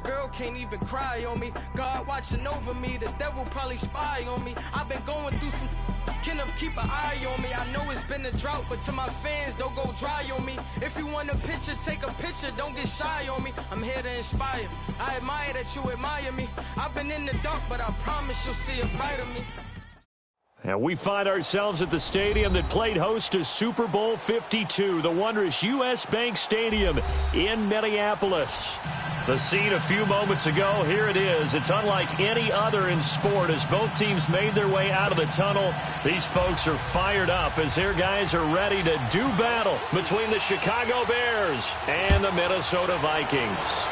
girl can't even cry on me. God watching over me, the devil probably spy on me. I've been going through some Kenneth, keep an eye on me. I know it's been a drought, but to my fans, don't go dry on me. If you want a picture, take a picture, don't get shy on me. I'm here to inspire. I admire that you admire me. I've been in the dark, but I promise you'll see a brighter me. And we find ourselves at the stadium that played host to Super Bowl 52, the wondrous U.S. Bank Stadium in Minneapolis. The scene a few moments ago, here it is. It's unlike any other in sport as both teams made their way out of the tunnel. These folks are fired up as their guys are ready to do battle between the Chicago Bears and the Minnesota Vikings.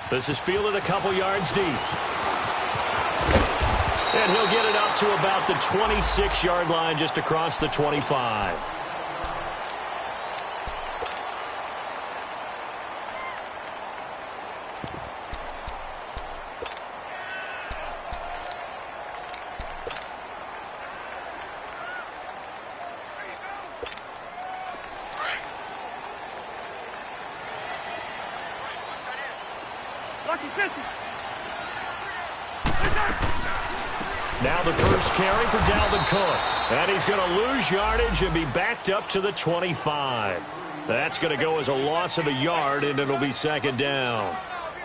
This is fielded a couple yards deep. And he'll get it up to about the 26-yard line just across the 25. Now the first carry for Dalvin Cook. And he's going to lose yardage and be backed up to the 25. That's going to go as a loss of a yard, and it'll be second down.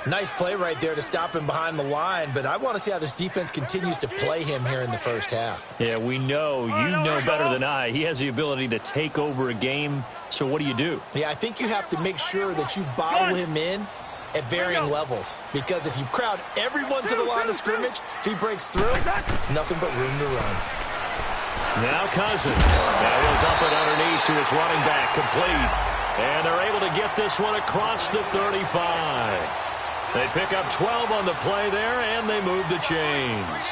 Nice play right there to stop him behind the line, but I want to see how this defense continues to play him here in the first half. Yeah, we know. You know better than I. He has the ability to take over a game, so what do? Yeah, I think you have to make sure that you bottle him in at varying levels, because if you crowd everyone to the line of scrimmage, if he breaks through, there's nothing but room to run. Now Cousins. Now he'll dump it underneath to his running back, complete. And they're able to get this one across the 35. They pick up 12 on the play there, and they move the chains.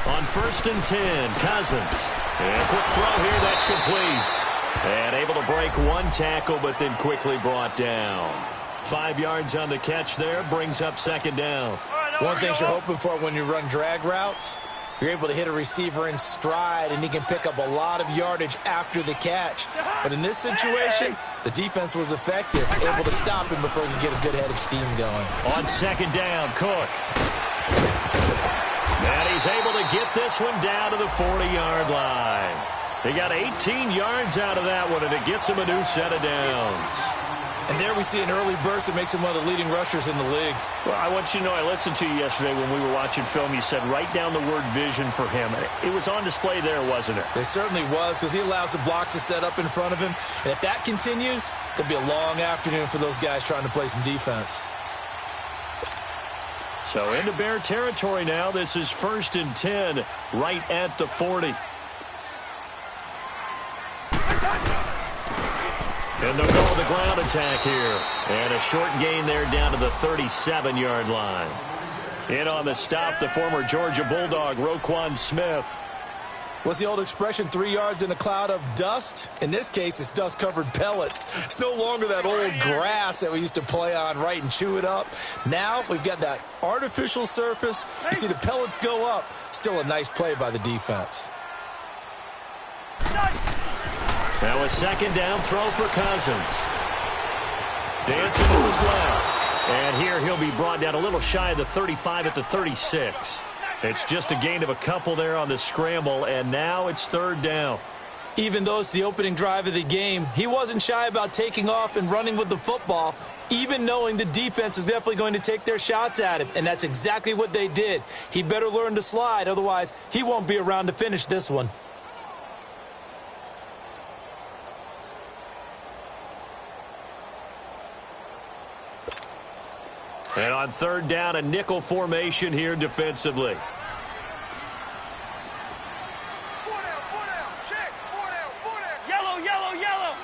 On 1st and 10, Cousins. And quick throw here, that's complete. And able to break one tackle, but then quickly brought down. 5 yards on the catch there, brings up second down. One thing you're hoping for when you run drag routes, you're able to hit a receiver in stride, and he can pick up a lot of yardage after the catch. But in this situation, the defense was effective, able to stop him before he could get a good head of steam going. On second down, Cook. And he's able to get this one down to the 40-yard line. He got 18 yards out of that one, and it gets him a new set of downs. And there we see an early burst that makes him one of the leading rushers in the league. Well, I want you to know, I listened to you yesterday when we were watching film. You said write down the word vision for him. It was on display there, wasn't it? It certainly was, because he allows the blocks to set up in front of him. And if that continues, there'll be a long afternoon for those guys trying to play some defense. So into Bear territory now. This is 1st and 10 right at the 40. And they'll go with the ground attack here. And a short gain there down to the 37-yard line. In on the stop, the former Georgia Bulldog, Roquan Smith. What's the old expression, 3 yards in a cloud of dust? In this case, it's dust-covered pellets. It's no longer that old grass that we used to play on, right, and chew it up. Now we've got that artificial surface. You see the pellets go up. Still a nice play by the defense. Now a second down throw for Cousins. Dancing to his left. And here he'll be brought down a little shy of the 35 at the 36. It's just a gain of a couple there on the scramble, and now it's 3rd down. Even though it's the opening drive of the game, he wasn't shy about taking off and running with the football, even knowing the defense is definitely going to take their shots at him, and that's exactly what they did. He better learn to slide, otherwise he won't be around to finish this one. And on 3rd down, a nickel formation here defensively. Yellow.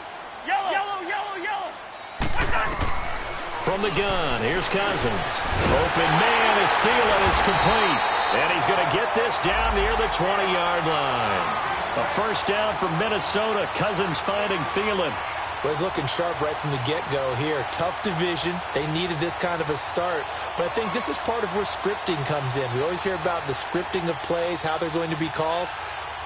From the gun, here's Cousins. Open man is Thielen. It's complete. And he's going to get this down near the 20-yard line. A first down for Minnesota. Cousins finding Thielen. Well, he's looking sharp right from the get-go here. Tough division. They needed this kind of a start. But I think this is part of where scripting comes in. We always hear about the scripting of plays, how they're going to be called.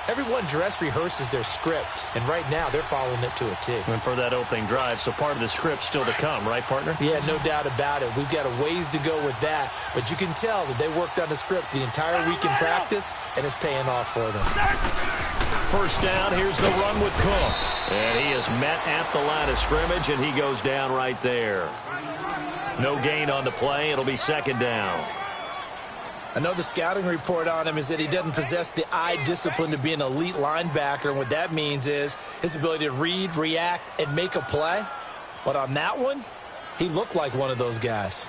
Everyone dress rehearses their script, and right now they're following it to a T. And for that opening drive, so part of the script still to come, right, partner? Yeah, no doubt about it. We've got a ways to go with that, but you can tell that they worked on the script the entire week in practice, and it's paying off for them. First down, here's the run with Cook. And he is met at the line of scrimmage, and he goes down right there. No gain on the play. It'll be second down. I know the scouting report on him is that he doesn't possess the eye discipline to be an elite linebacker, and what that means is his ability to read, react, and make a play. But on that one, he looked like one of those guys.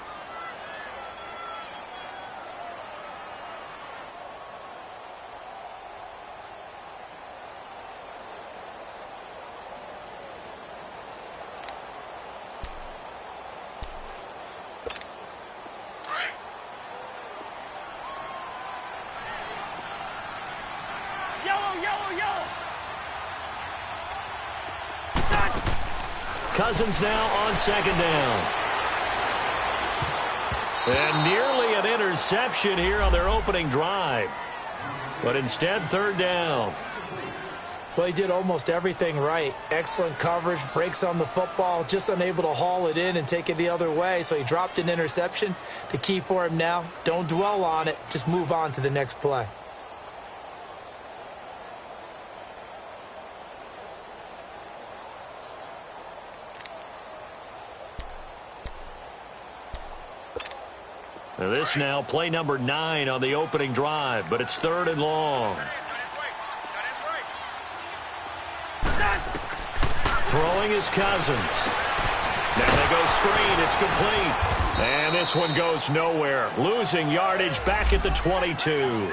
Cousins now on second down. And nearly an interception here on their opening drive. But instead, third down. Well, he did almost everything right. Excellent coverage, breaks on the football, just unable to haul it in and take it the other way. So he dropped an interception. The key for him now, don't dwell on it. Just move on to the next play. This now play number 9 on the opening drive, but it's third and long. Throwing is Cousins. Now they go screen. It's complete. And this one goes nowhere. Losing yardage back at the 22.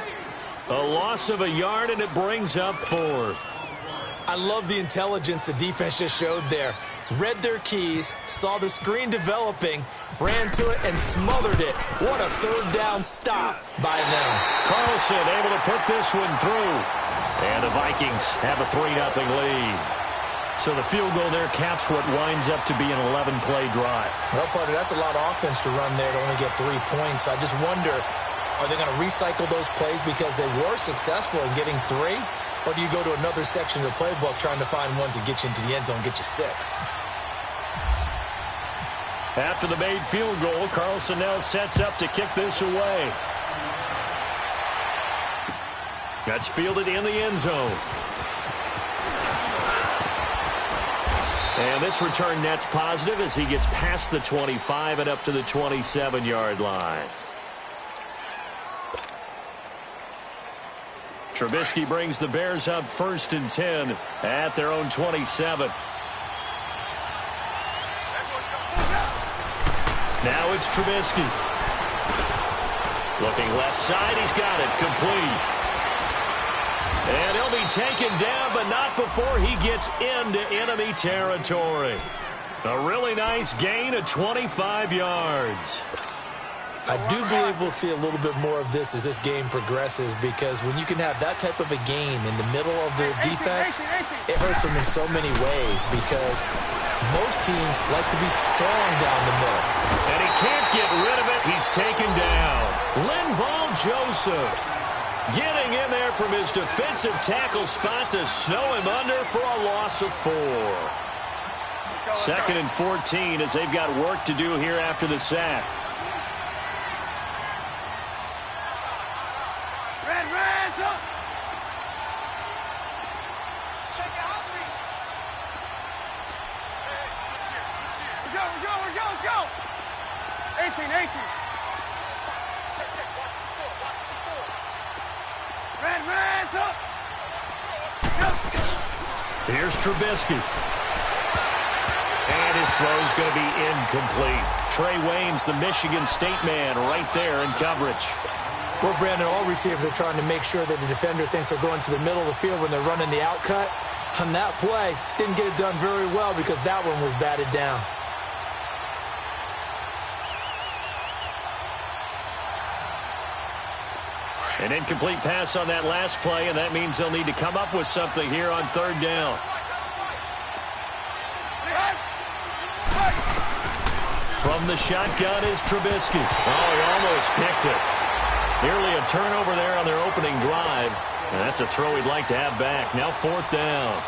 A loss of a yard, and it brings up fourth. I love the intelligence the defense just showed there. Read their keys, saw the screen developing, ran to it, and smothered it. What a third down stop by them. Carlson able to put this one through. And the Vikings have a 3-0 lead. So the field goal there caps what winds up to be an 11-play drive. Well, partner, that's a lot of offense to run there to only get 3 points. I just wonder, are they going to recycle those plays because they were successful in getting 3? Or do you go to another section of the playbook trying to find ones that get you into the end zone, get you 6? After the made field goal, Carlson now sets up to kick this away. That's fielded in the end zone. And this return net's positive as he gets past the 25 and up to the 27-yard line. Trubisky brings the Bears up 1st and 10 at their own 27. Now it's Trubisky. Looking left side, he's got it, complete. And he'll be taken down, but not before he gets into enemy territory. A really nice gain of 25 yards. I do believe we'll see a little bit more of this as this game progresses, because when you can have that type of a game in the middle of the defense, it hurts them in so many ways, because most teams like to be strong down the middle. And he can't get rid of it. He's taken down. Linval Joseph getting in there from his defensive tackle spot to snow him under for a loss of 4. 2nd and 14 as they've got work to do here after the sack. Here's Trubisky. And his throw's going to be incomplete. Trey Wayne's the Michigan State man right there in coverage. Well, Brandon, all receivers are trying to make sure that the defender thinks they're going to the middle of the field when they're running the outcut. On that play, didn't get it done very well because that one was batted down. An incomplete pass on that last play, and that means they'll need to come up with something here on third down. From the shotgun is Trubisky. Oh, he almost picked it. Nearly a turnover there on their opening drive. And that's a throw he'd like to have back. Now fourth down.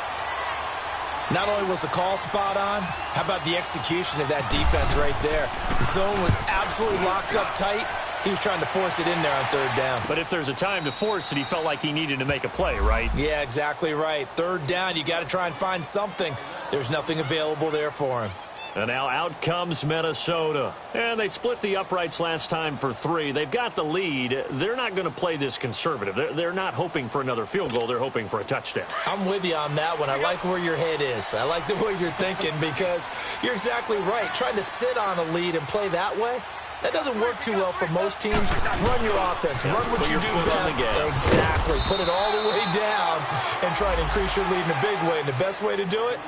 Not only was the call spot on, how about the execution of that defense right there? The zone was absolutely locked up tight. He was trying to force it in there on third down. But if there's a time to force it, he felt like he needed to make a play, right? Yeah, exactly right. Third down, you got to try and find something. There's nothing available there for him. And now out comes Minnesota. And they split the uprights last time for 3. They've got the lead. They're not going to play this conservative. They're not hoping for another field goal. They're hoping for a touchdown. I'm with you on that one. I like where your head is. I like the way you're thinking because you're exactly right. Trying to sit on a lead and play that way, that doesn't work too well for most teams. Run your offense. Run what you do best. Exactly. Put it all the way down and try to increase your lead in a big way. And the best way to do it,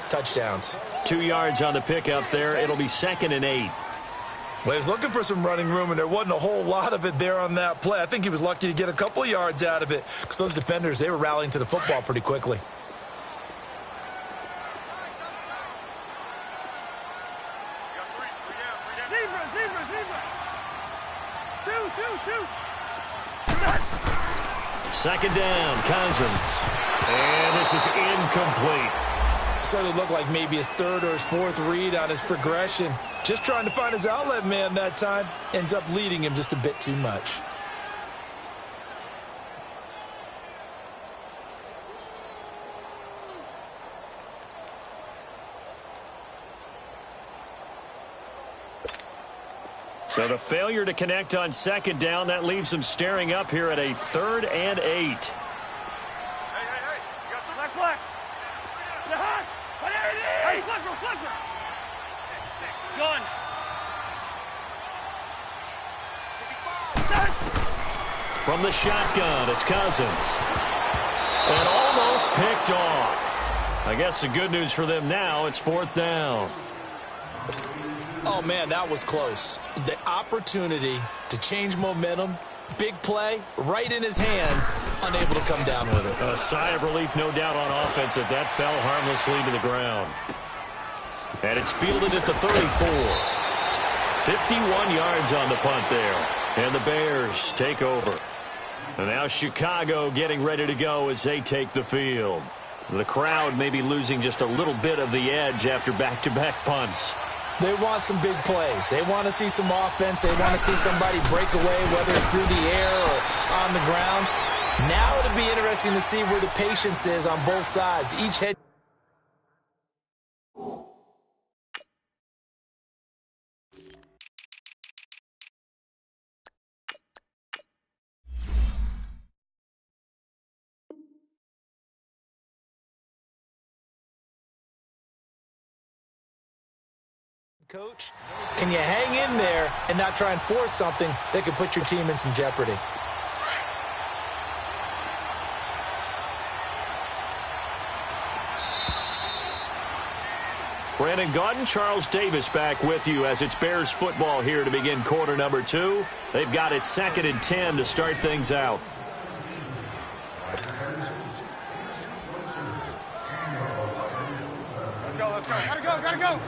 touchdowns. 2 yards on the pickup there. It'll be 2nd and 8. Well, he was looking for some running room, and there wasn't a whole lot of it there on that play. I think he was lucky to get a couple of yards out of it because those defenders, they were rallying to the football pretty quickly. Second down, Cousins. And this is incomplete. Started to look like maybe his third or his fourth read on his progression. Just trying to find his outlet man that time. Ends up leading him just a bit too much. So the failure to connect on second down, that leaves them staring up here at a 3rd and 8. From the shotgun, it's Cousins. And almost picked off. I guess the good news for them now, it's 4th down. Oh, man, that was close. The opportunity to change momentum, big play, right in his hands, unable to come down with it. A sigh of relief, no doubt, on offense that that fell harmlessly to the ground. And it's fielded at the 34. 51 yards on the punt there. And the Bears take over. And now Chicago getting ready to go as they take the field. The crowd may be losing just a little bit of the edge after back-to-back punts. They want some big plays. They want to see some offense. They want to see somebody break away, whether it's through the air or on the ground. Now it'll be interesting to see where the patience is on both sides. Each head. Coach, can you hang in there and not try and force something that could put your team in some jeopardy? Brandon Gaudin, Charles Davis back with you as it's Bears football here to begin quarter number 2. They've got it 2nd and 10 to start things out. Let's go, let's go. Gotta go, gotta go.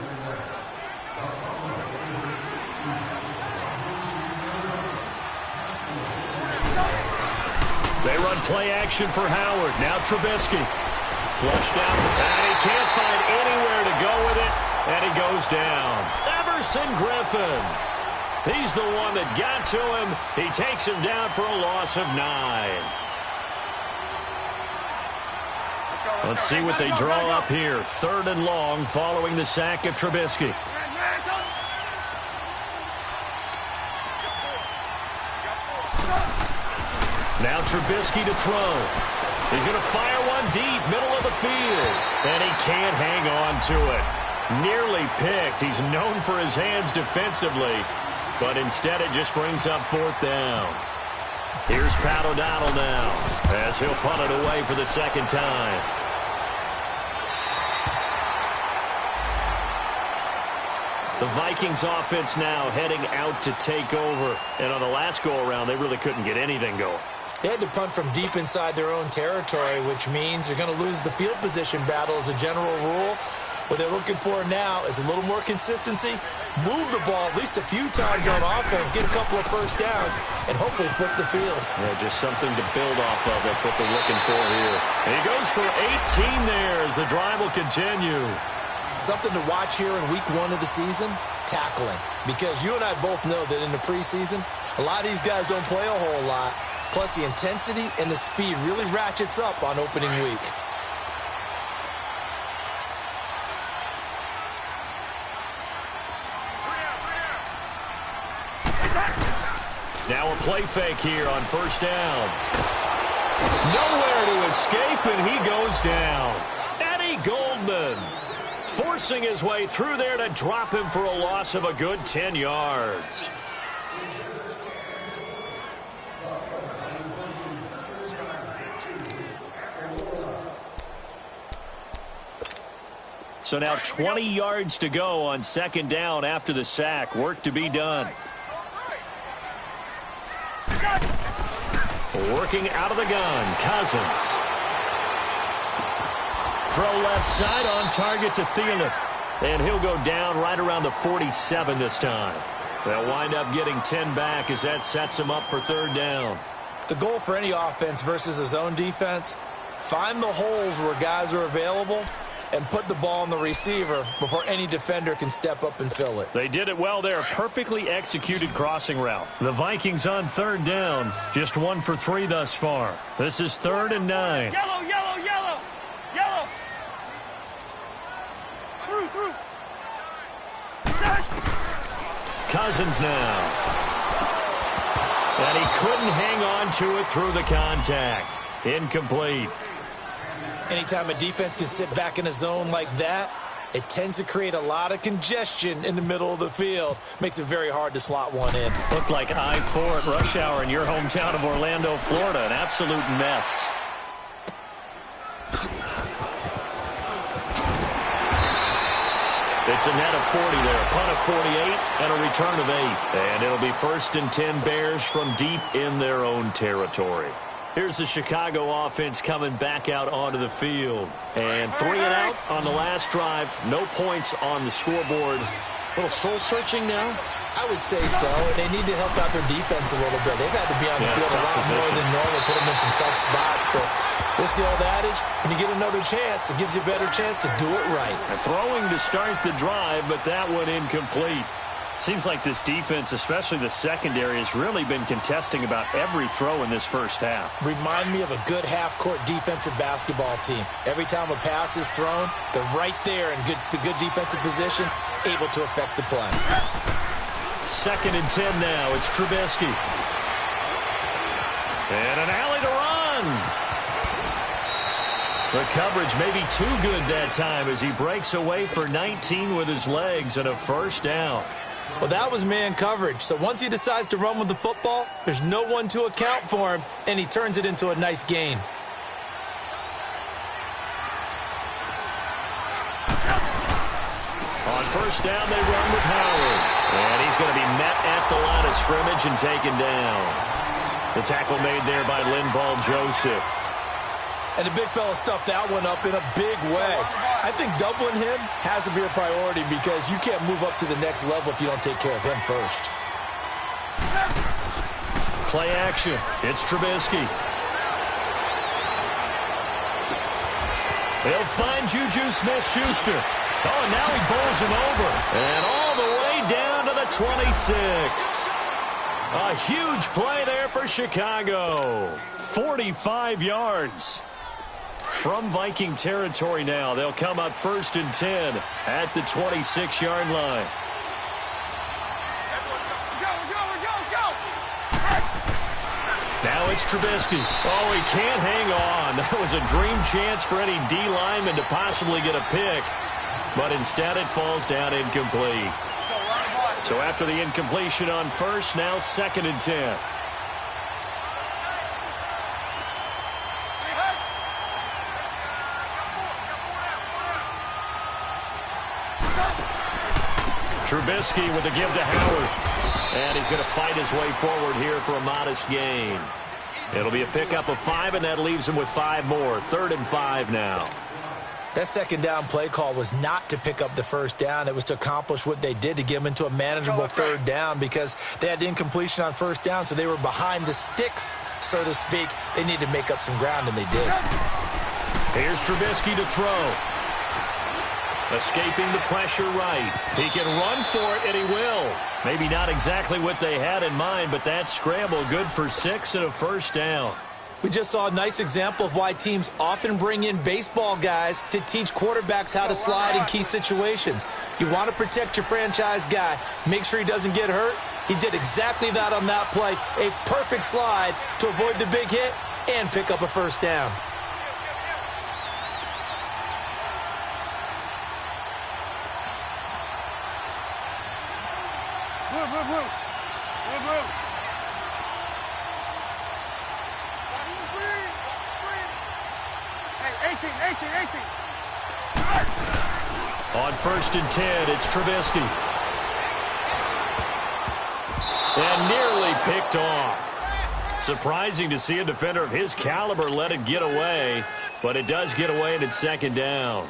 They run play action for Howard. Now Trubisky. Flushed out. And he can't find anywhere to go with it. And he goes down. Everson Griffin. He's the one that got to him. He takes him down for a loss of 9. Let's see what they draw up here. 3rd and long following the sack of Trubisky. Now Trubisky to throw. He's going to fire one deep, middle of the field. And he can't hang on to it. Nearly picked. He's known for his hands defensively. But instead it just brings up 4th down. Here's Pat O'Donnell now as he'll punt it away for the 2nd time. The Vikings offense now heading out to take over. And on the last go-around, they really couldn't get anything going. They had to punt from deep inside their own territory, which means they're going to lose the field position battle as a general rule. What they're looking for now is a little more consistency, move the ball at least a few times on offense, get a couple of first downs, and hopefully flip the field. Yeah, just something to build off of. That's what they're looking for here. And he goes for 18 there as the drive will continue. Something to watch here in week 1 of the season, tackling. Because you and I both know that in the preseason, a lot of these guys don't play a whole lot. Plus, the intensity and the speed really ratchets up on opening week. Now a play fake here on first down. Nowhere to escape, and he goes down. Eddie Goldman forcing his way through there to drop him for a loss of a good 10 yards. So now 20 yards to go on second down after the sack. Work to be done. Working out of the gun, Cousins. Throw left side on target to Thielen. And he'll go down right around the 47 this time. They'll wind up getting 10 back as that sets him up for third down. The goal for any offense versus his own defense, find the holes where guys are available and put the ball on the receiver before any defender can step up and fill it. They did it well there. Perfectly executed crossing route. The Vikings on third down. Just 1 for 3 thus far. This is 3rd and 9. Yellow, yellow, yellow. Yellow. Through. Cousins now. And he couldn't hang on to it through the contact. Incomplete. Anytime a defense can sit back in a zone like that, it tends to create a lot of congestion in the middle of the field. Makes it very hard to slot one in. Looked like I-4 at rush hour in your hometown of Orlando, Florida. An absolute mess. It's a net of 40 there. A punt of 48 and a return of 8. And it'll be 1st and 10 Bears from deep in their own territory. Here's the Chicago offense coming back out onto the field. And 3 and out on the last drive. No points on the scoreboard. A little soul-searching now? I would say so. They need to help out their defense a little bit. They've had to be on the field a lot more than normal, put them in some tough spots. But what's the old adage? When you get another chance, it gives you a better chance to do it right. Throwing to start the drive, but that one incomplete. Seems like this defense, especially the secondary, has really been contesting about every throw in this first half. Remind me of a good half-court defensive basketball team. Every time a pass is thrown, they're right there in the good defensive position, able to affect the play. 2nd and 10 now. It's Trubisky. And an alley to run. The coverage may be too good that time as he breaks away for 19 with his legs and a first down. Well, that was man coverage. So once he decides to run with the football, there's no one to account for him, and he turns it into a nice gain. On first down, they run with Howard. And he's going to be met at the line of scrimmage and taken down. The tackle made there by Linval Joseph. And the big fella stuffed that one up in a big way. I think doubling him has to be a priority because you can't move up to the next level if you don't take care of him first. Play action. It's Trubisky. He'll find Juju Smith-Schuster. Oh, and now he bowls him over. And all the way down to the 26. A huge play there for Chicago. 45 yards. From Viking territory now. They'll come up 1st and 10 at the 26-yard line. Go. Now it's Trubisky. Oh, he can't hang on. That was a dream chance for any D lineman to possibly get a pick. But instead it falls down incomplete. So after the incompletion on first, now 2nd and 10. Trubisky with a give to Howard. And he's going to fight his way forward here for a modest gain. It'll be a pickup of 5, and that leaves them with 5 more. 3rd and 5 now. That second down play call was not to pick up the first down. It was to accomplish what they did, to get them into a manageable 3rd down, because they had incompletion on first down, so they were behind the sticks, so to speak. They needed to make up some ground, and they did. Here's Trubisky to throw. Escaping the pressure right. He can run for it, and he will. Maybe not exactly what they had in mind, but that scramble good for 6 and a first down. We just saw a nice example of why teams often bring in baseball guys to teach quarterbacks how to slide in key situations. You want to protect your franchise guy. Make sure he doesn't get hurt. He did exactly that on that play. A perfect slide to avoid the big hit and pick up a first down. On 1st and 10, it's Trubisky. And nearly picked off. Surprising to see a defender of his caliber let it get away, but it does get away and it's 2nd down.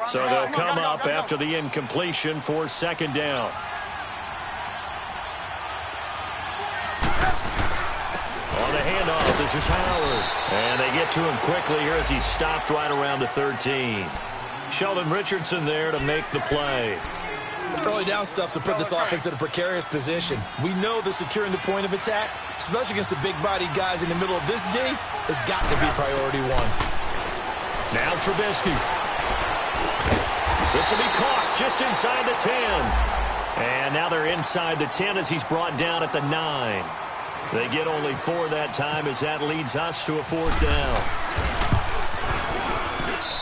So they'll come up after the incompletion for 2nd down. On the handoff, this is Howard. And they get to him quickly here as he stopped right around the 13. Sheldon Richardson there to make the play. Early down stuffs will put this offense in a precarious position. We know that securing the point of attack, especially against the big-bodied guys in the middle of this D, has got to be priority 1. Now Trubisky. This will be caught just inside the 10. And now they're inside the 10 as he's brought down at the 9. They get only 4 that time as that leads us to a 4th down.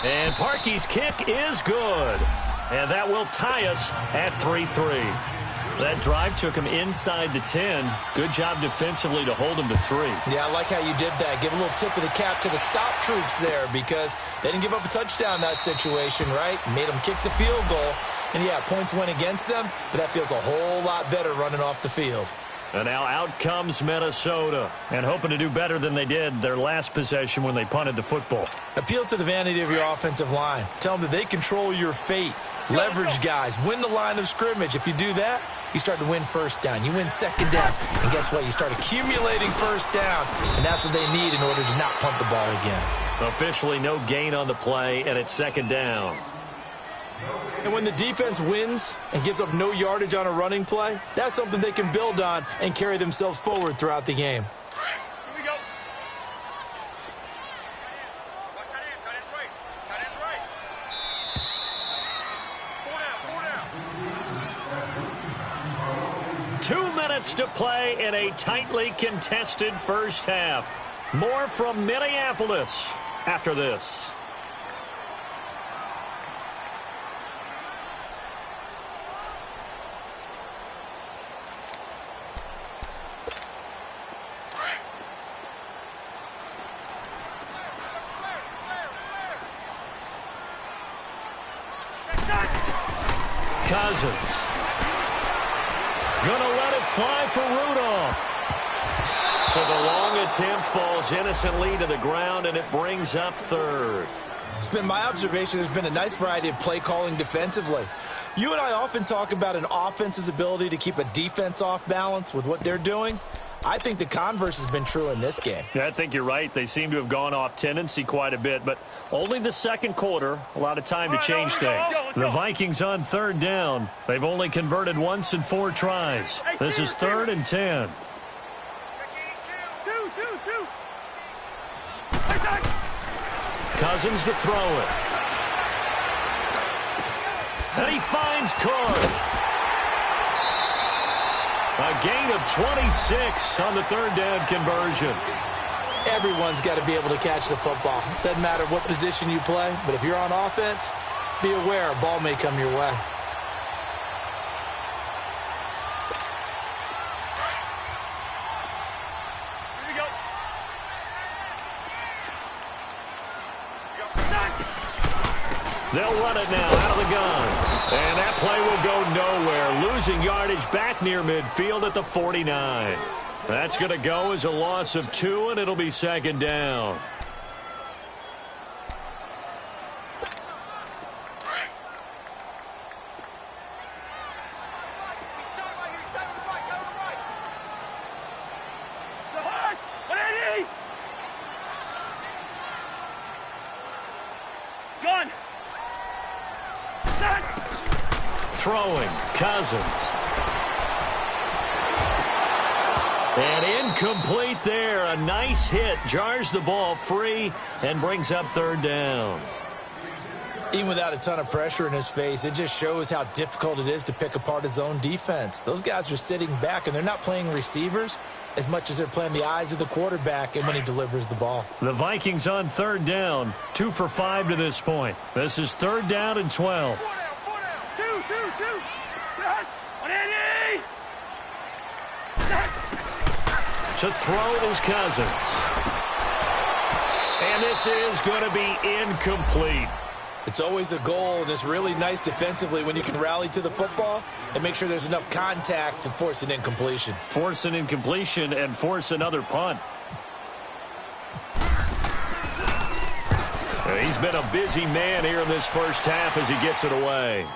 And Parkey's kick is good. And that will tie us at 3-3. That drive took him inside the 10. Good job defensively to hold him to 3. Yeah, I like how you did that. Give a little tip of the cap to the stop troops there, because they didn't give up a touchdown in that situation, right? Made them kick the field goal. And, yeah, points went against them, but that feels a whole lot better running off the field. And now out comes Minnesota, and hoping to do better than they did their last possession when they punted the football. Appeal to the vanity of your offensive line. Tell them that they control your fate. Leverage guys. Win the line of scrimmage. If you do that, you start to win first down. You win second down. And guess what? You start accumulating first downs. And that's what they need in order to not punt the ball again. Officially no gain on the play, and it's 2nd down. And when the defense wins and gives up no yardage on a running play, that's something they can build on and carry themselves forward throughout the game. Here we go. Watch that end. Tight end's right. Tight end's right. 4 down. 2 minutes to play in a tightly contested first half. More from Minneapolis after this. Cousins. Gonna let it fly for Rudolph. So the long attempt falls innocently to the ground, and it brings up 3rd. It's been my observation there's been a nice variety of play calling defensively. You and I often talk about an offense's ability to keep a defense off balance with what they're doing. I think the converse has been true in this game. Yeah, I think you're right. They seem to have gone off tendency quite a bit, but only the 2nd quarter, a lot of time to change things. The Vikings on 3rd down. They've only converted once in 4 tries. This is 3rd and 10. Two. Cousins to throw it. And he finds Cook. A gain of 26 on the 3rd down conversion. Everyone's got to be able to catch the football. Doesn't matter what position you play, but if you're on offense, be aware a ball may come your way. Here we go. They'll run it now out of the gun. And that play will go yardage back near midfield at the 49. That's going to go as a loss of 2, and it'll be second down. Throwing, Cousins. And incomplete there. A nice hit. Jars the ball free and brings up third down. Even without a ton of pressure in his face, it just shows how difficult it is to pick apart his own defense. Those guys are sitting back, and they're not playing receivers as much as they're playing the eyes of the quarterback and when he delivers the ball. The Vikings on third down. 2 for 5 to this point. This is third down and 12. To throw is Cousins. And this is going to be incomplete. It's always a goal, and it's really nice defensively when you can rally to the football and make sure there's enough contact to force an incompletion. Force an incompletion and force another punt. He's been a busy man here in this first half as he gets it away.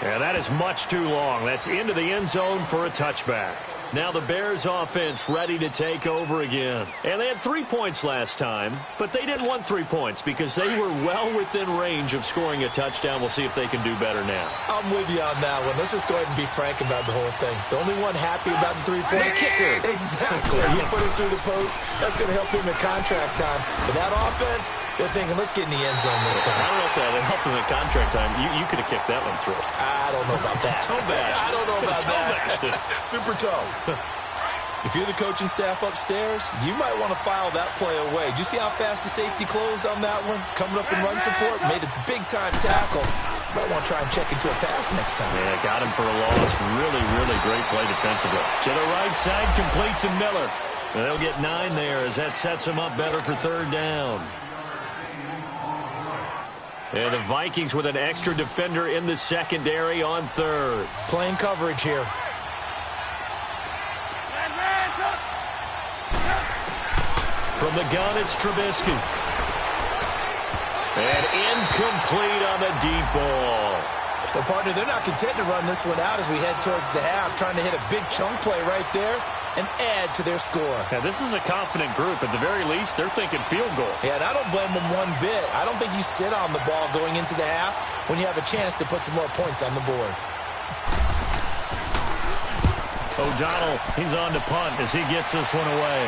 And that is much too long. That's into the end zone for a touchback. Now the Bears offense ready to take over again. And they had 3 points last time, but they didn't want 3 points because they were well within range of scoring a touchdown. We'll see if they can do better now. I'm with you on that one. Let's just go ahead and be frank about the whole thing. The only one happy about the 3-point kicker. Exactly. You put it through the post. That's going to help him in contract time. But that offense, they're thinking, let's get in the end zone this time. I don't know if that would help him in contract time. You could have kicked that one through. I don't know about that. Toe bash. I don't know about that. Toe Super toe. If you're the coaching staff upstairs, you might want to file that play away. Did you see how fast the safety closed on that one? Coming up in run support, made a big-time tackle. Might want to try and check into a pass next time. Yeah, got him for a loss. Really, really great play defensively. To the right side, complete to Miller. And they'll get 9 there as that sets him up better for third down. And the Vikings with an extra defender in the secondary on third. Playing coverage here. From the gun, it's Trubisky. And incomplete on the deep ball. So, partner, they're not content to run this one out as we head towards the half, trying to hit a big chunk play right there and add to their score. Yeah, this is a confident group. At the very least, they're thinking field goal. Yeah, and I don't blame them one bit. I don't think you sit on the ball going into the half when you have a chance to put some more points on the board. O'Donnell, he's on to punt as he gets this one away.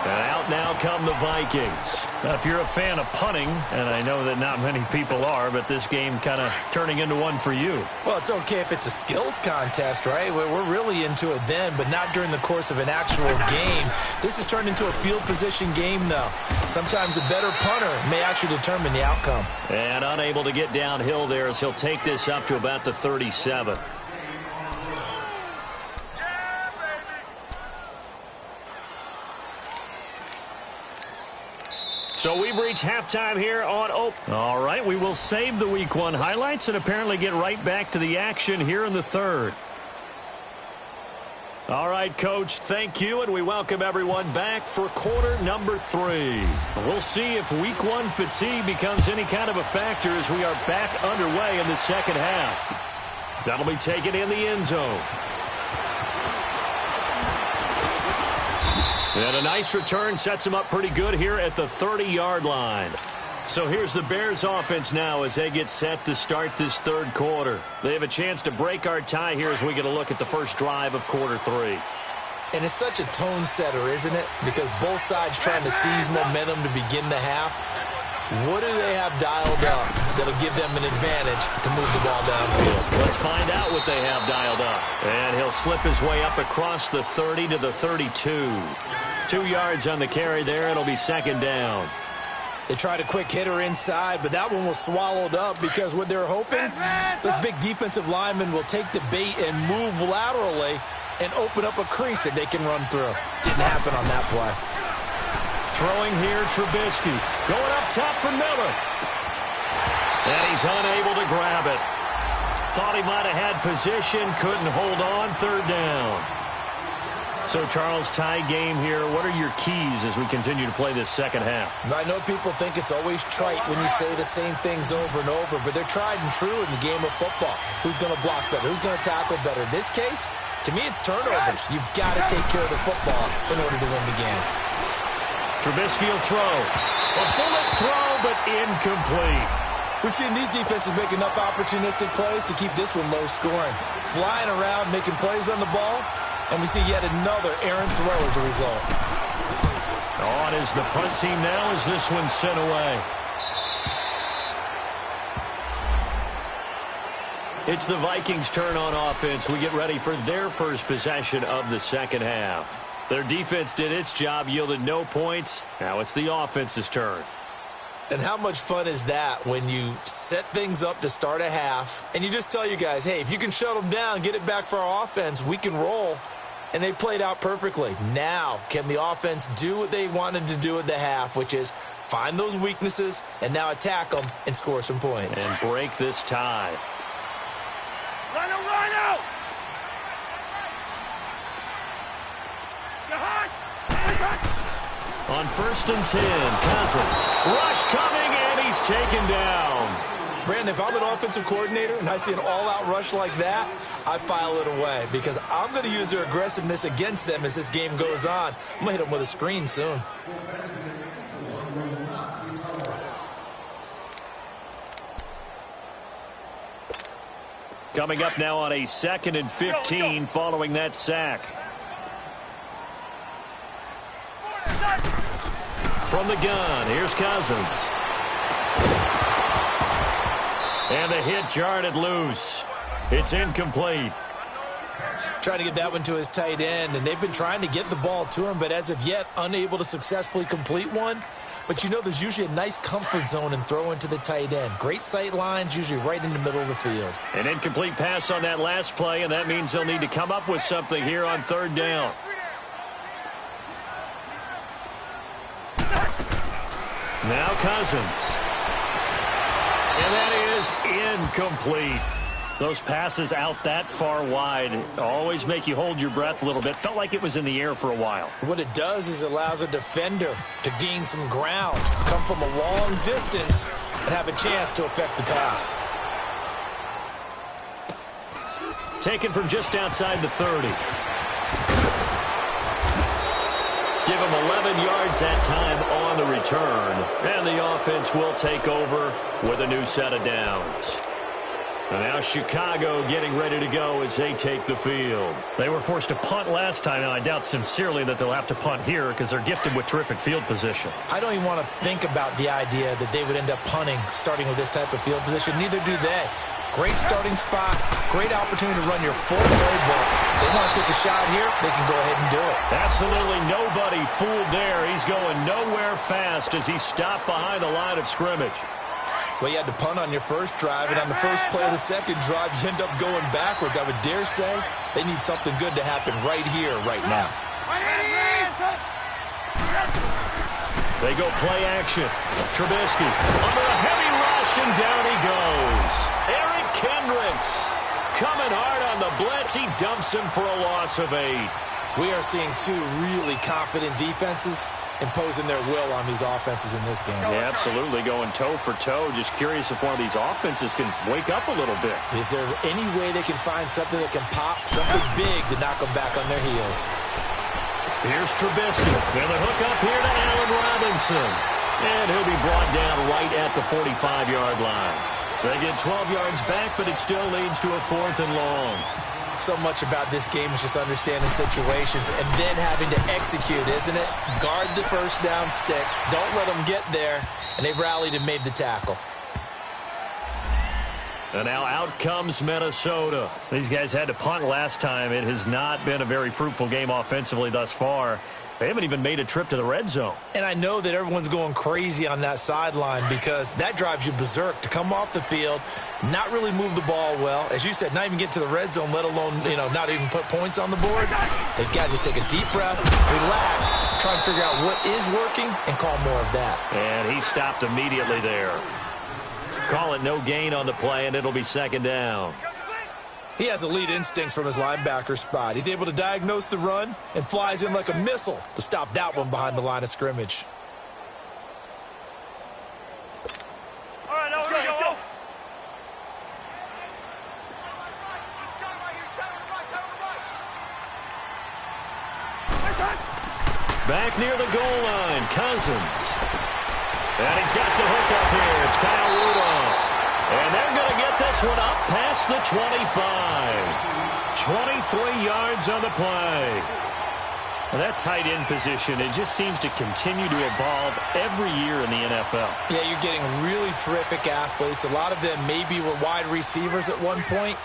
And out now come the Vikings. Now, if you're a fan of punting, and I know that not many people are, but this game kind of turning into one for you. Well, it's okay if it's a skills contest, right? We're really into it then, but not during the course of an actual game. This has turned into a field position game, though. Sometimes a better punter may actually determine the outcome. And unable to get downhill there as he'll take this up to about the 37. So we've reached halftime here on All right, we will save the Week 1 highlights and apparently get right back to the action here in the third. All right, Coach, thank you, and we welcome everyone back for quarter number 3. We'll see if Week 1 fatigue becomes any kind of a factor as we are back underway in the second half. That'll be taken in the end zone. And a nice return sets him up pretty good here at the 30-yard line. So here's the Bears offense now as they get set to start this third quarter. They have a chance to break our tie here as we get a look at the first drive of quarter 3. And it's such a tone setter, isn't it? Because both sides trying to seize momentum to begin the half. What do they have dialed up that'll give them an advantage to move the ball downfield? Let's find out what they have dialed up. And he'll slip his way up across the 30 to the 32. 2 yards on the carry there. It'll be second down. They tried a quick hitter inside, but that one was swallowed up because what they're hoping, those big defensive linemen will take the bait and move laterally and open up a crease that they can run through. Didn't happen on that play. Throwing here, Trubisky. Going up top for Miller. And he's unable to grab it. Thought he might have had position, couldn't hold on, third down. So, Charles, tie game here. What are your keys as we continue to play this second half? I know people think it's always trite when you say the same things over and over, but they're tried and true in the game of football. Who's going to block better? Who's going to tackle better? In this case, to me, it's turnovers. You've got to take care of the football in order to win the game. Trubisky will throw. A bullet throw, but incomplete. We've seen these defenses make enough opportunistic plays to keep this one low scoring. Flying around, making plays on the ball, and we see yet another errant throw as a result. On is the punt team now as this one's sent away. It's the Vikings' turn on offense. We get ready for their first possession of the second half. Their defense did its job, yielded no points. Now it's the offense's turn. And how much fun is that when you set things up to start a half and you just tell you guys, hey, if you can shut them down, get it back for our offense, we can roll. And they played out perfectly. Now, can the offense do what they wanted to do at the half, which is find those weaknesses and now attack them and score some points. And break this tie. Rhino, Rhino! On 1st and 10, Cousins. Rush coming, and he's taken down. Brandon, if I'm an offensive coordinator and I see an all-out rush like that, I file it away because I'm going to use their aggressiveness against them as this game goes on. I'm going to hit them with a screen soon. Coming up now on a 2nd and 15 following that sack. From the gun, here's Cousins. And the hit jarred it loose. It's incomplete. Trying to get that one to his tight end, and they've been trying to get the ball to him, but as of yet, unable to successfully complete one. But you know there's usually a nice comfort zone in throwing to the tight end. Great sight lines, usually right in the middle of the field. An incomplete pass on that last play, and that means they'll need to come up with something here on 3rd down. Now Cousins. And that is incomplete. Those passes out that far wide always make you hold your breath a little bit. Felt like it was in the air for a while. What it does is it allows a defender to gain some ground, come from a long distance, and have a chance to affect the pass. Taken from just outside the 30. Give him 11 yards that time on the return. And the offense will take over with a new set of downs. And now Chicago getting ready to go as they take the field. They were forced to punt last time, and I doubt sincerely that they'll have to punt here because they're gifted with terrific field position. I don't even want to think about the idea that they would end up punting starting with this type of field position. Neither do they. Great starting spot, great opportunity to run your full playbook. If they want to take a shot here, they can go ahead and do it. Absolutely nobody fooled there. He's going nowhere fast as he stopped behind the line of scrimmage. Well, you had to punt on your first drive, and on the first play of the second drive, you end up going backwards. I would dare say they need something good to happen right here, right now. They go play action. Trubisky under a heavy rush, and down he goes. Eric Kendricks coming hard on the blitz. He dumps him for a loss of 8. We are seeing two really confident defenses imposing their will on these offenses in this game. Yeah, absolutely, going toe for toe. Just curious if one of these offenses can wake up a little bit. Is there any way they can find something that can pop, something big to knock them back on their heels? Here's Trubisky. And the hook up here to Allen Robinson. And he'll be brought down right at the 45-yard line. They get 12 yards back, but it still leads to a 4th and long. So much about this game is just understanding situations and then having to execute, isn't it? Guard the first down sticks. Don't let them get there. And they rallied and made the tackle. And now out comes Minnesota. These guys had to punt last time. It has not been a very fruitful game offensively thus far. They haven't even made a trip to the red zone. And I know that everyone's going crazy on that sideline because that drives you berserk to come off the field, not really move the ball well. As you said, not even get to the red zone, let alone, not even put points on the board. They've got to just take a deep breath, relax, try and figure out what is working, and call more of that. And he stopped immediately there. Call it no gain on the play, and it'll be second down. He has elite instincts from his linebacker spot. He's able to diagnose the run and flies in like a missile to stop that one behind the line of scrimmage. All right, now let's go. Back near the goal line, Cousins. And he's got the hook up here. It's Kyle Rudolph. And they're going to get this one up past the 25. 23 yards on the play. Well, that tight end position, it just seems to continue to evolve every year in the NFL. Yeah, you're getting really terrific athletes. A lot of them maybe were wide receivers at one point.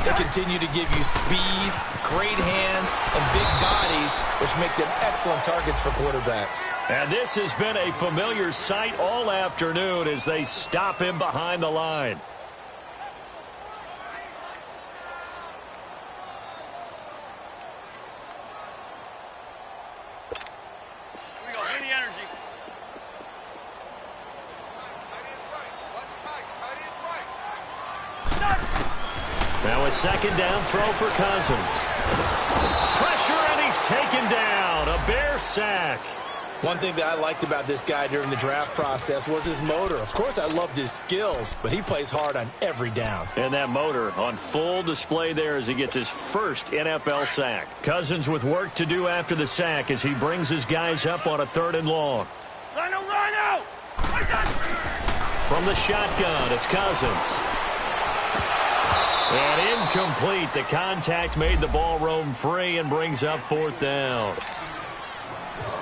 They continue to give you speed, great hands, and big bodies, which make them excellent targets for quarterbacks. And this has been a familiar sight all afternoon as they stop him behind the line. Here we go. Any energy. Now a second down throw for Cousins. Pressure, and he's taken down. A Bear sack. One thing that I liked about this guy during the draft process was his motor. Of course, I loved his skills, but he plays hard on every down. And that motor on full display there as he gets his first NFL sack. Cousins with work to do after the sack as he brings his guys up on a 3rd and long. Rhino! From the shotgun, it's Cousins. And incomplete. The contact made the ball roam free and brings up 4th down.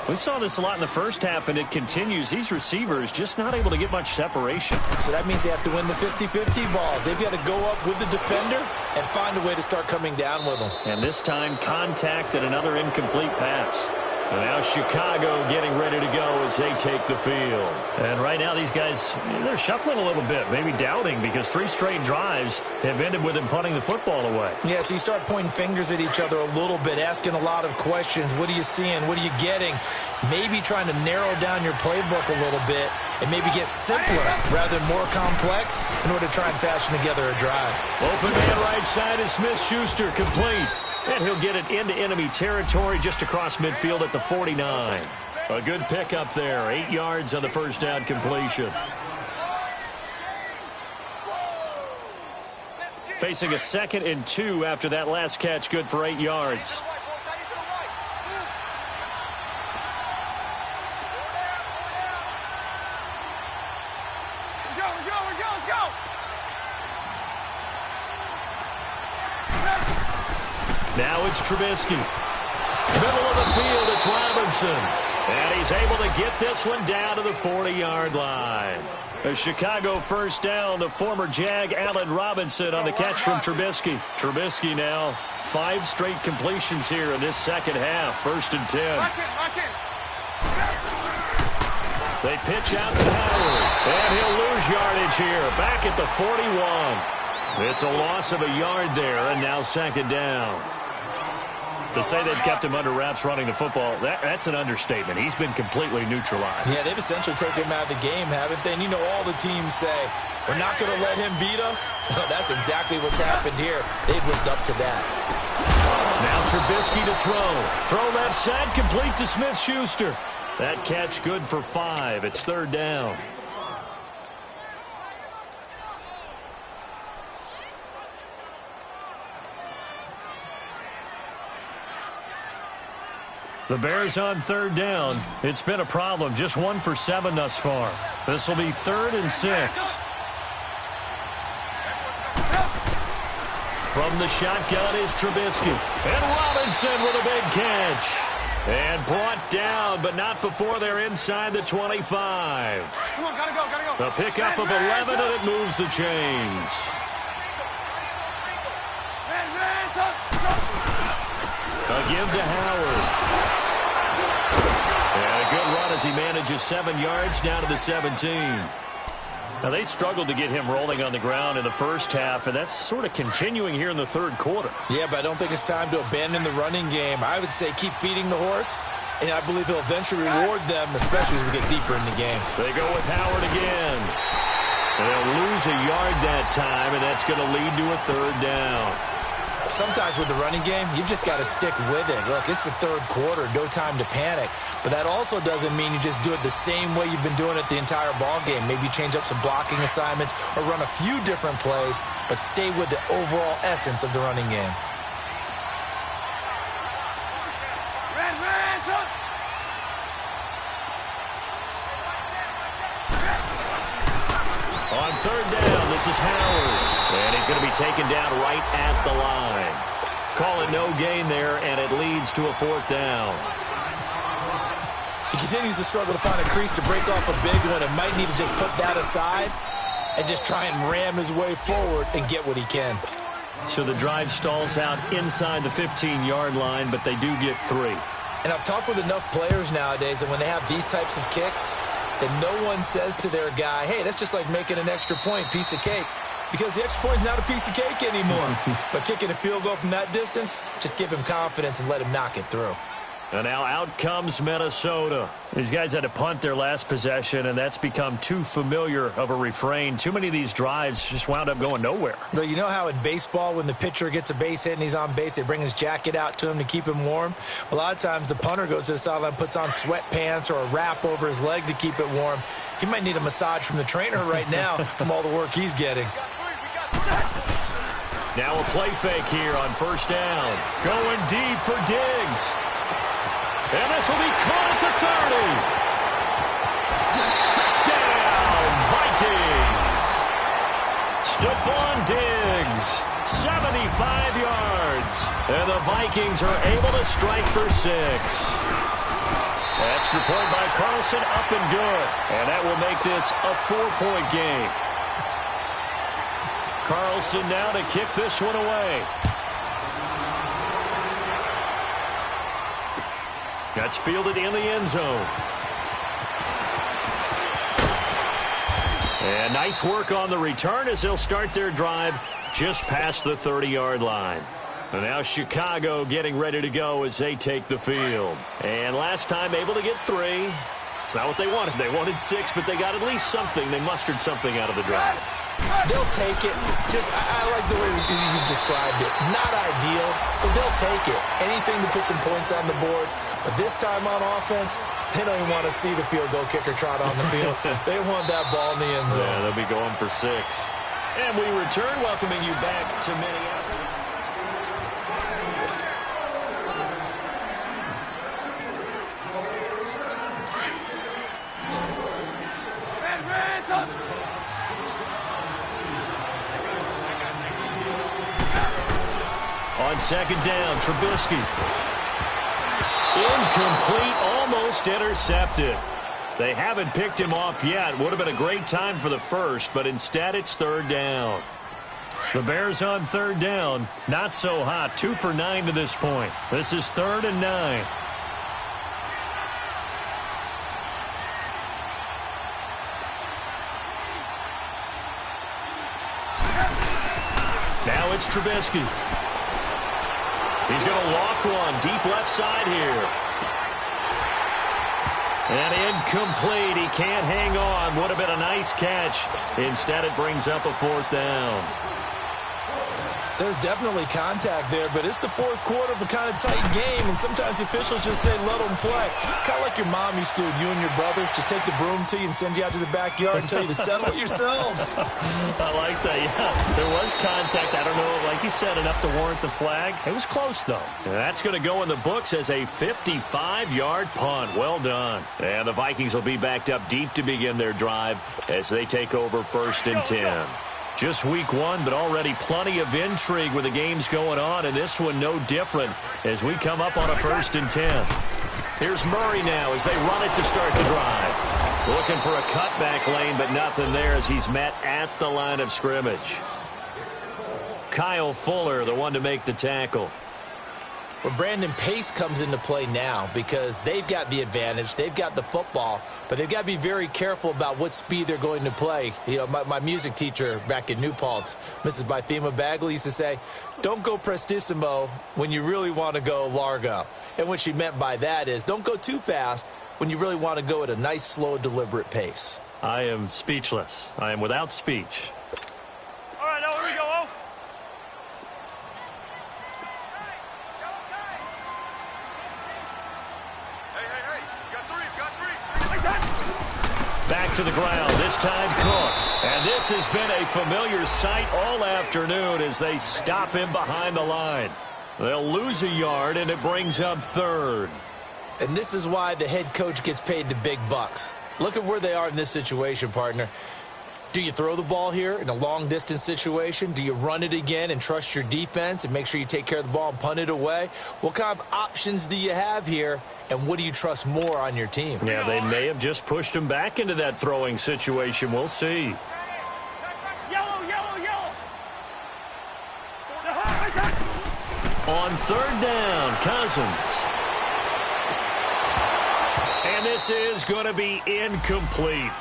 We saw this a lot in the first half, and it continues. These receivers just not able to get much separation. So that means they have to win the 50-50 balls. They've got to go up with the defender and find a way to start coming down with them. And this time, contact and another incomplete pass. And now Chicago getting ready to go as they take the field. And right now these guys, they're shuffling a little bit, maybe doubting, because 3 straight drives have ended with them punting the football away. Yeah, so you start pointing fingers at each other a little bit, asking a lot of questions. What are you seeing? What are you getting? Maybe trying to narrow down your playbook a little bit and maybe get simpler rather than more complex in order to try and fashion together a drive. Open man right side is Smith-Schuster, complete. And he'll get it into enemy territory just across midfield at the 49. A good pickup there. 8 yards on the first down completion. Facing a 2nd and 2 after that last catch, good for 8 yards. Now it's Trubisky. Middle of the field, it's Robinson. And he's able to get this one down to the 40-yard line. A Chicago first down, the former Jag Allen Robinson on the catch from Trubisky. Trubisky now 5 straight completions here in this second half. 1st and 10. They pitch out to Howard. And he'll lose yardage here. Back at the 41. It's a loss of a yard there, and now 2nd down. To say they've kept him under wraps running the football, that's an understatement. He's been completely neutralized. Yeah, they've essentially taken him out of the game, haven't they? And you know all the teams say, we're not going to let him beat us. That's exactly what's happened here. They've lived up to that. Now Trubisky to throw. Throw left side, complete to Smith-Schuster. That catch good for 5. It's 3rd down. The Bears on 3rd down. It's been a problem. Just 1 for 7 thus far. This will be 3rd and 6. From the shotgun is Trubisky. And Robinson with a big catch. And brought down, but not before they're inside the 25. Come on, gotta go. The pickup of 11, and it moves the chains. A give to Howard. And a good run as he manages 7 yards down to the 17. Now, they struggled to get him rolling on the ground in the first half, and that's sort of continuing here in the 3rd quarter. Yeah, but I don't think it's time to abandon the running game. I would say keep feeding the horse, and I believe he'll eventually reward them, especially as we get deeper in the game. They go with Howard again. They'll lose a yard that time, and that's going to lead to a third down. Sometimes with the running game, you've just got to stick with it. Look, it's the third quarter, no time to panic. But that also doesn't mean you just do it the same way you've been doing it the entire ball game. Maybe change up some blocking assignments or run a few different plays, but stay with the overall essence of the running game. On third down, this is Howard. And he's going to be taken down right at the line. Calling no gain there, and it leads to a fourth down. He continues to struggle to find a crease to break off a big one and might need to just put that aside and just try and ram his way forward and get what he can. So the drive stalls out inside the 15-yard line, but they do get 3. And I've talked with enough players nowadays that when they have these types of kicks, that no one says to their guy, hey, that's just like making an extra point, piece of cake. Because the extra point is not a piece of cake anymore. But kicking a field goal from that distance, just give him confidence and let him knock it through. And now out comes Minnesota. These guys had to punt their last possession, and that's become too familiar of a refrain. Too many of these drives just wound up going nowhere. Well, you know how in baseball when the pitcher gets a base hit and he's on base, they bring his jacket out to him to keep him warm? A lot of times the punter goes to the sideline, puts on sweatpants or a wrap over his leg to keep it warm. He might need a massage from the trainer right now from all the work he's getting. Now a play fake here on first down. Going deep for Diggs. And this will be caught at the 30. Touchdown, Vikings. Stephon Diggs, 75 yards. And the Vikings are able to strike for 6. Extra point by Carlson, up and good. And that will make this a 4-point game. Carlson now to kick this one away. That's fielded in the end zone. And nice work on the return as they'll start their drive just past the 30-yard line. And now Chicago getting ready to go as they take the field. And last time able to get 3. It's not what they wanted. They wanted 6, but they got at least something. They mustered something out of the drive. They'll take it. I like the way you described it. Not ideal, but they'll take it. Anything to put some points on the board. But this time on offense, they don't even want to see the field goal kicker trot on the field. They want that ball in the end zone. Yeah, they'll be going for 6. And we return, welcoming you back to Minneapolis. On second down, Trubisky. Incomplete, almost intercepted. They haven't picked him off yet. Would have been a great time for the first, but instead it's third down. The Bears on third down, not so hot. 2 for 9 to this point. This is 3rd and 9. Now it's Trubisky. He's going to loft one deep left side here. And incomplete. He can't hang on. Would have been a nice catch. Instead, it brings up a 4th down. There's definitely contact there, but it's the fourth quarter of a kind of tight game, and sometimes officials just say, let them play. Kind of like your mom used to with you and your brothers. Just take the broom to you and send you out to the backyard and tell you to settle it yourselves. I like that, yeah. There was contact. I don't know, like you said, enough to warrant the flag. It was close, though. And that's going to go in the books as a 55-yard punt. Well done. And the Vikings will be backed up deep to begin their drive as they take over 1st and 10. Just week 1, but already plenty of intrigue with the games going on, and this one no different as we come up on a 1st and 10. Here's Murray now as they run it to start the drive. Looking for a cutback lane, but nothing there as he's met at the line of scrimmage. Kyle Fuller, the one to make the tackle. Well, Brandon, pace comes into play now because they've got the advantage. They've got the football, but they've got to be very careful about what speed they're going to play. You know, my music teacher back in New Paltz, Mrs. Bythema Bagley, used to say, don't go prestissimo when you really want to go largo. And what she meant by that is don't go too fast when you really want to go at a nice, slow, deliberate pace. I am speechless. I am without speech. All right, now here we go, oh. Hey, you got three. Back to the ground, this time Cook. And this has been a familiar sight all afternoon as they stop him behind the line. They'll lose a yard, and it brings up third. And this is why the head coach gets paid the big bucks. Look at where they are in this situation, partner. Do you throw the ball here in a long-distance situation? Do you run it again and trust your defense and make sure you take care of the ball and punt it away? What kind of options do you have here, and what do you trust more on your team? Yeah, they may have just pushed him back into that throwing situation. We'll see. Yellow, yellow, yellow. On third down, Cousins. And this is going to be incomplete.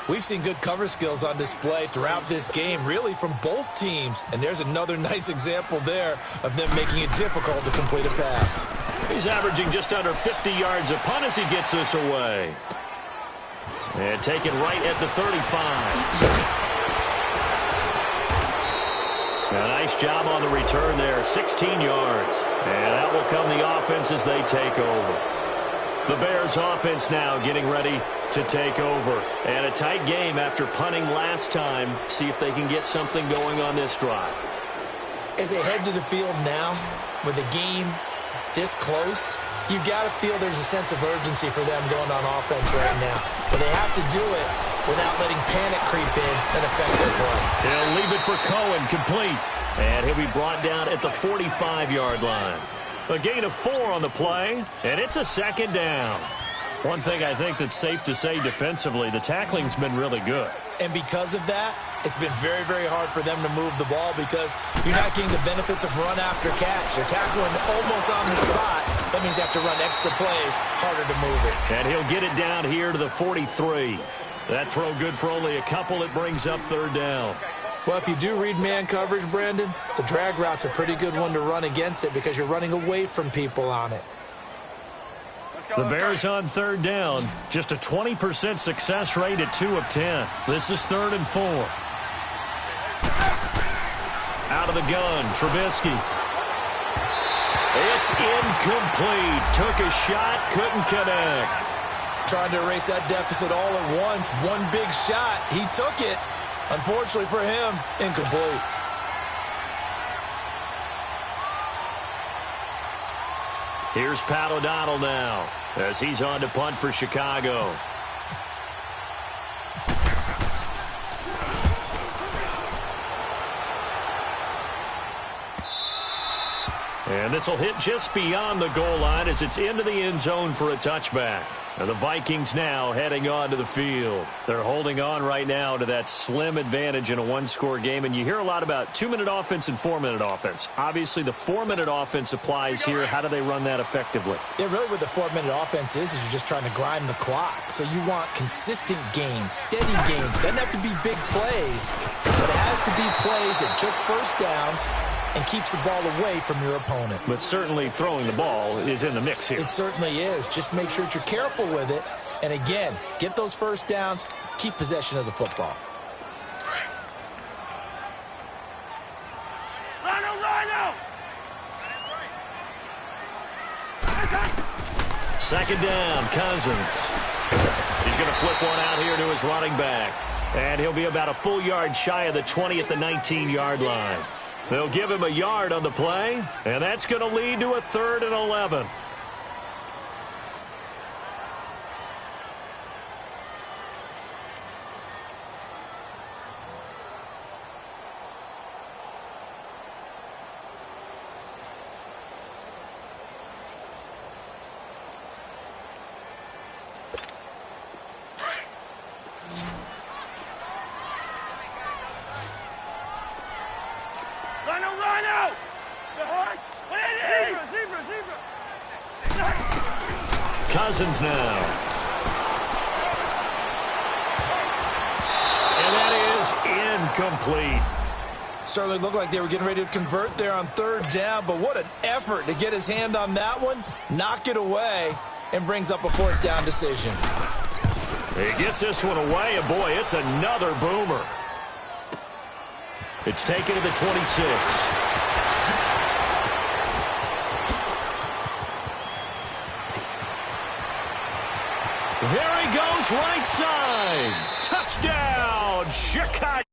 We've seen good cover skills on display throughout this game, really from both teams. And there's another nice example there of them making it difficult to complete a pass. He's averaging just under 50 yards a punt as he gets this away. And taken right at the 35. A nice job on the return there, 16 yards. And that will come the offense as they take over. The Bears offense now getting ready to take over. And a tight game after punting last time. See if they can get something going on this drive. As they head to the field now, with the game this close, you've got to feel there's a sense of urgency for them going on offense right now. But they have to do it without letting panic creep in and affect their play. He'll leave it for Cohen, complete. And he'll be brought down at the 45-yard line. A gain of 4 on the play, and it's a second down. One thing I think that's safe to say defensively, the tackling's been really good. And because of that, it's been very, very hard for them to move the ball because you're not getting the benefits of run after catch. They're tackling almost on the spot. That means you have to run extra plays, harder to move it. And he'll get it down here to the 43. That throw good for only a couple. It brings up third down. Well, if you do read man coverage, Brandon, the drag route's a pretty good one to run against it because you're running away from people on it. The Bears on third down, just a 20% success rate at 2 of 10. This is 3rd and 4. Out of the gun, Trubisky. It's incomplete. Took a shot, couldn't connect. Trying to erase that deficit all at once. One big shot. He took it. Unfortunately for him, incomplete. Here's Pat O'Donnell now as he's on to punt for Chicago. And this will hit just beyond the goal line as it's into the end zone for a touchback. And the Vikings now heading on to the field. They're holding on right now to that slim advantage in a one-score game. And you hear a lot about 2-minute offense and 4-minute offense. Obviously, the 4-minute offense applies here. How do they run that effectively? Yeah, really what the 4-minute offense is you're just trying to grind the clock. So you want consistent gains, steady gains. Doesn't have to be big plays, but it has to be plays that gets first downs and keeps the ball away from your opponent. But certainly throwing the ball is in the mix here. It certainly is. Just make sure that you're careful with it. And again, get those first downs, keep possession of the football. Rhino! Second down, Cousins. He's going to flip one out here to his running back. And he'll be about a full yard shy of the 20 at the 19-yard line. They'll give him a yard on the play, and that's going to lead to a 3rd and 11. Rhino! Behind! Zebra! Cousins now. And that is incomplete. Certainly looked like they were getting ready to convert there on 3rd down, but what an effort to get his hand on that one, knock it away, and brings up a 4th down decision. He gets this one away, and boy, it's another boomer. It's taken to the 26. There he goes, right side. Touchdown, Chicago.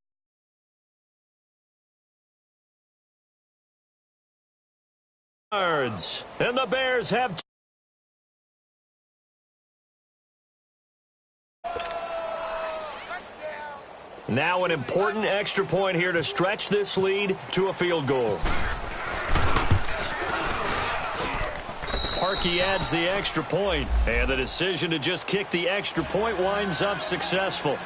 And the Bears have now an important extra point here to stretch this lead to a field goal. Parkey adds the extra point, and the decision to just kick the extra point winds up successful.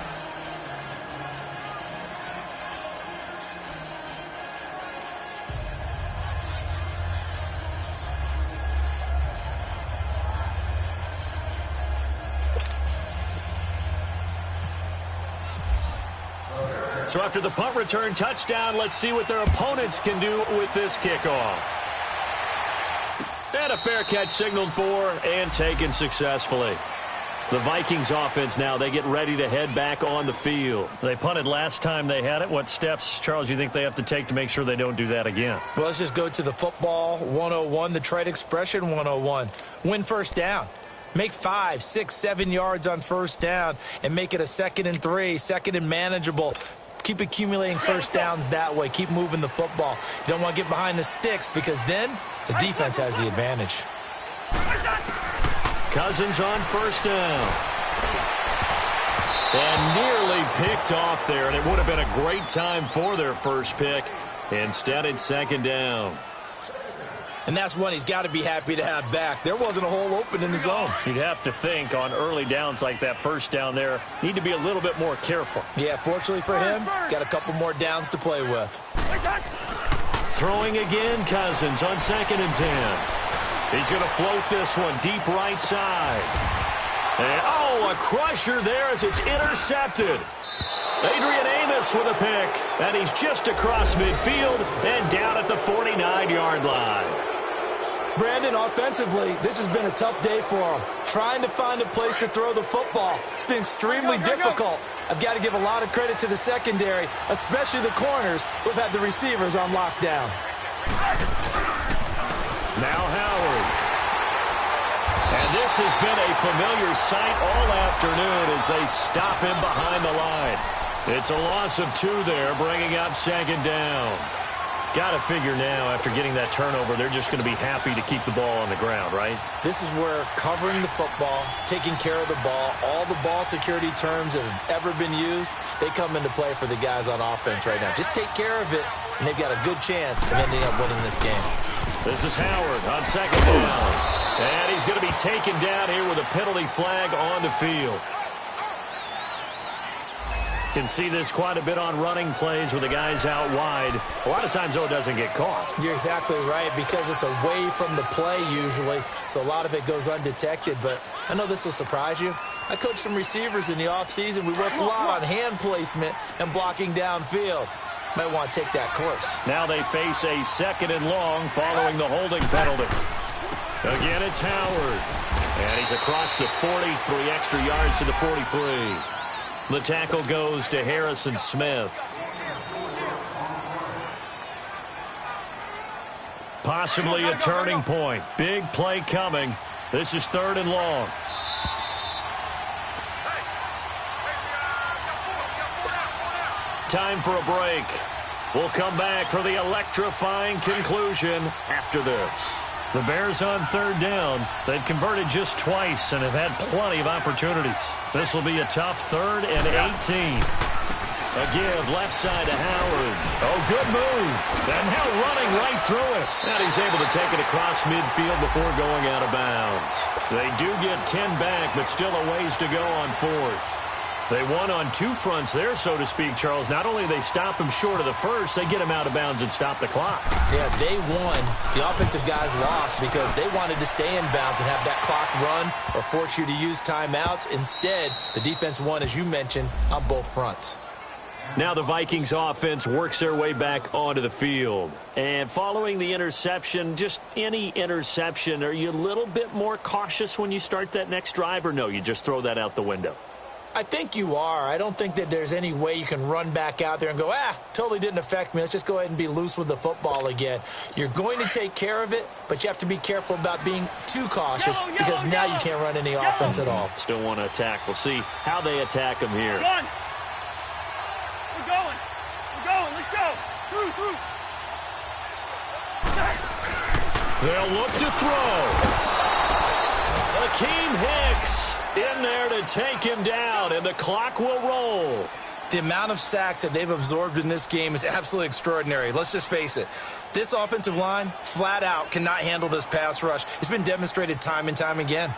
So after the punt return touchdown, let's see what their opponents can do with this kickoff. And a fair catch signaled for and taken successfully. The Vikings offense now, they get ready to head back on the field. They punted last time they had it. What steps, Charles, do you think they have to take to make sure they don't do that again? Well, let's just go to the football 101, the trade expression 101. Win first down. Make 5, 6, 7 yards on first down and make it a 2nd and 3, 2nd and manageable. Keep accumulating first downs that way. Keep moving the football. You don't want to get behind the sticks because then the defense has the advantage. Cousins on first down. And nearly picked off there, and it would have been a great time for their first pick. Instead, it's 2nd down. And that's one he's got to be happy to have back. There wasn't a hole open in the zone. You'd have to think on early downs like that first down there, need to be a little bit more careful. Yeah, fortunately for him, got a couple more downs to play with. Throwing again, Cousins on 2nd and 10. He's going to float this one deep right side. And, oh, a crusher there as it's intercepted. Adrian Amos with a pick, and he's just across midfield and down at the 49-yard line. Brandon, offensively, this has been a tough day for him. Trying to find a place to throw the football. It's been extremely difficult. I've got to give a lot of credit to the secondary, especially the corners who've had the receivers on lockdown. Now Howard. And this has been a familiar sight all afternoon as they stop him behind the line. It's a loss of 2 there, bringing up 2nd down. Got to figure now, after getting that turnover, they're just going to be happy to keep the ball on the ground, right? This is where covering the football, taking care of the ball, all the ball security terms that have ever been used, they come into play for the guys on offense right now. Just take care of it, and they've got a good chance of ending up winning this game. This is Howard on 2nd down. And he's going to be taken down here with a penalty flag on the field. Can see this quite a bit on running plays where the guy's out wide. A lot of times, though, it doesn't get caught. You're exactly right, because it's away from the play usually, so a lot of it goes undetected. But I know this will surprise you. I coached some receivers in the offseason. We worked a lot on hand placement and blocking downfield. Might want to take that course. Now they face a 2nd and long following the holding penalty. Again, it's Howard. And he's across the 40, 3 extra yards to the 43. The tackle goes to Harrison Smith. Possibly a turning point. Big play coming. This is 3rd and long. Time for a break. We'll come back for the electrifying conclusion after this. The Bears on 3rd down. They've converted just twice and have had plenty of opportunities. This will be a tough 3rd and 18. A give left side to Howard. Oh, good move. And now running right through it. And he's able to take it across midfield before going out of bounds. They do get 10 back, but still a ways to go on 4th. They won on 2 fronts there, so to speak, Charles. Not only do they stop him short of the first, they get him out of bounds and stop the clock. Yeah, they won. The offensive guys lost because they wanted to stay in bounds and have that clock run or force you to use timeouts. Instead, the defense won, as you mentioned, on both fronts. Now the Vikings offense works their way back onto the field. And following the interception, just any interception, are you a little bit more cautious when you start that next drive, or no, you just throw that out the window? I think you are. I don't think that there's any way you can run back out there and go, totally didn't affect me. Let's just go ahead and be loose with the football again. You're going to take care of it, but you have to be careful about being too cautious because now you can't run any offense at all. Still want to attack. We'll see how they attack him here. Run. We're going. Let's go. Through. They'll look to throw. Akeem Hicks in there to take him down, and the clock will roll. The amount of sacks that they've absorbed in this game is absolutely extraordinary. Let's just face it. This offensive line, flat out, cannot handle this pass rush. It's been demonstrated time and time again.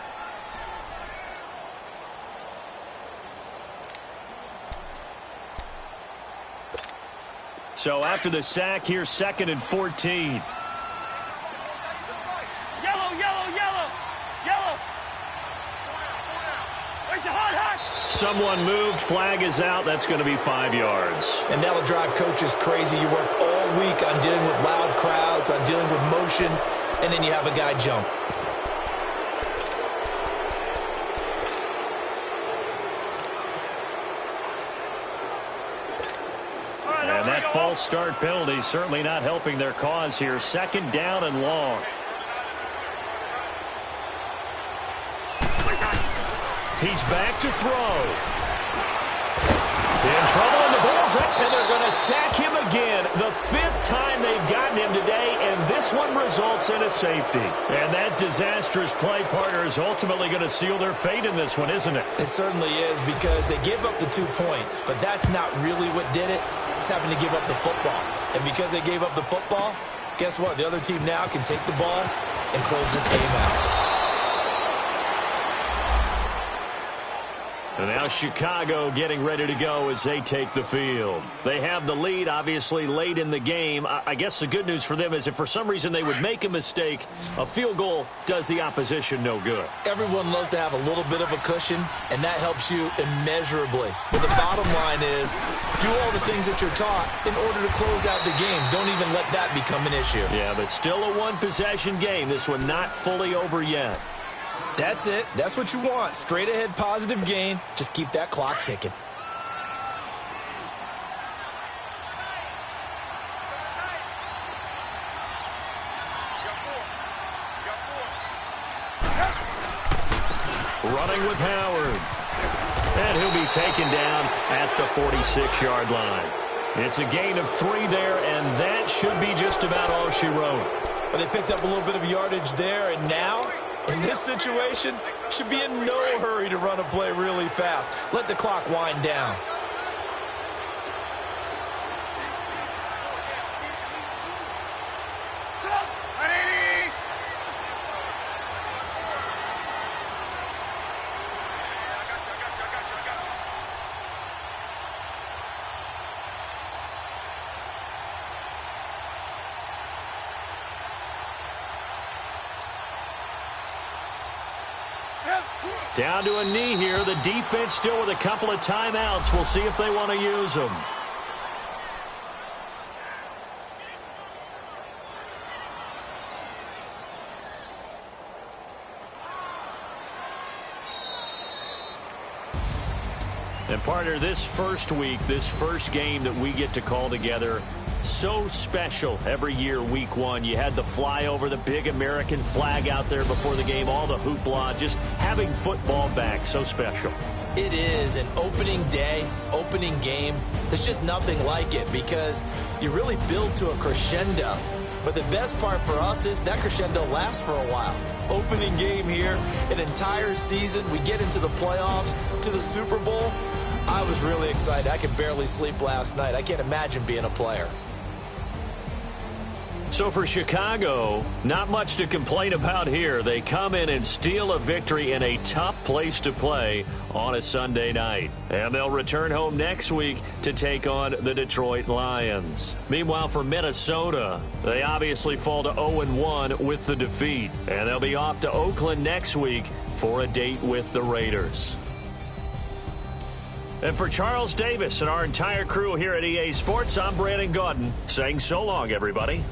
So after the sack, here's 2nd and 14. Someone moved. Flag is out. That's going to be 5 yards. And that'll drive coaches crazy. You work all week on dealing with loud crowds, on dealing with motion, and then you have a guy jump. And that false start penalty certainly not helping their cause here. 2nd down and long. He's back to throw. In trouble in the bullseye, and they're going to sack him again. The 5th time they've gotten him today, and this one results in a safety. And that disastrous play, partner, is ultimately going to seal their fate in this one, isn't it? It certainly is, because they gave up the 2 points, but that's not really what did it. It's having to give up the football. And because they gave up the football, guess what? The other team now can take the ball and close this game out. And now Chicago getting ready to go as they take the field. They have the lead, obviously, late in the game. I guess the good news for them is if for some reason they would make a mistake, a field goal does the opposition no good. Everyone loves to have a little bit of a cushion, and that helps you immeasurably. But the bottom line is, do all the things that you're taught in order to close out the game. Don't even let that become an issue. Yeah, but still a one-possession game. This one not fully over yet. That's it. That's what you want. Straight ahead positive gain. Just keep that clock ticking. Running with Howard. And he'll be taken down at the 46-yard line. It's a gain of 3 there, and that should be just about all she wrote. But they picked up a little bit of yardage there, and now, in this situation, should be in no hurry to run a play really fast. Let the clock wind down. Down to a knee here. The defense still with a couple of timeouts. We'll see if they want to use them. And partner, this first week, this first game that we get to call together, so special every year, week 1. You had the flyover, the big American flag out there before the game, all the hoopla, just having football back, so special. It is an opening day, opening game. There's just nothing like it because you really build to a crescendo. But the best part for us is that crescendo lasts for a while. Opening game here, an entire season. We get into the playoffs, to the Super Bowl. I was really excited. I could barely sleep last night. I can't imagine being a player. So for Chicago, not much to complain about here. They come in and steal a victory in a tough place to play on a Sunday night. And they'll return home next week to take on the Detroit Lions. Meanwhile, for Minnesota, they obviously fall to 0-1 with the defeat. And they'll be off to Oakland next week for a date with the Raiders. And for Charles Davis and our entire crew here at EA Sports, I'm Brandon Gaudin saying so long, everybody.